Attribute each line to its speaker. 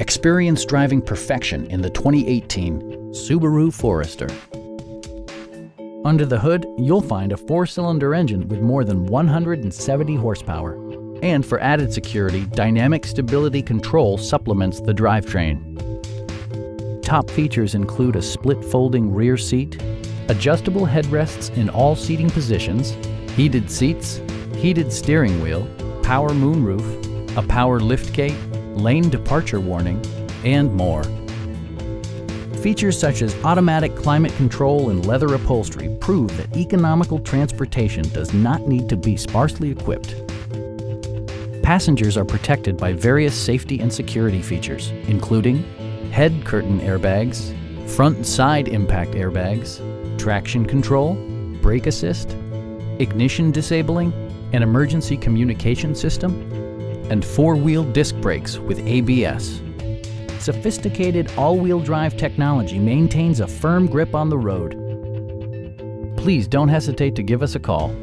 Speaker 1: Experience driving perfection in the 2018 Subaru Forester. Under the hood, you'll find a 4-cylinder engine with more than 170 horsepower. And for added security, dynamic stability control supplements the drivetrain. Top features include a split folding rear seat, adjustable headrests in all seating positions, heated seats, heated steering wheel, power moonroof, a power liftgate, lane departure warning, and more. Features such as automatic climate control and leather upholstery prove that economical transportation does not need to be sparsely equipped. Passengers are protected by various safety and security features, including head curtain airbags, front and side impact airbags, traction control, brake assist, ignition disabling, an emergency communication system, and 4-wheel disc brakes with ABS. Sophisticated all-wheel drive technology maintains a firm grip on the road. Please don't hesitate to give us a call.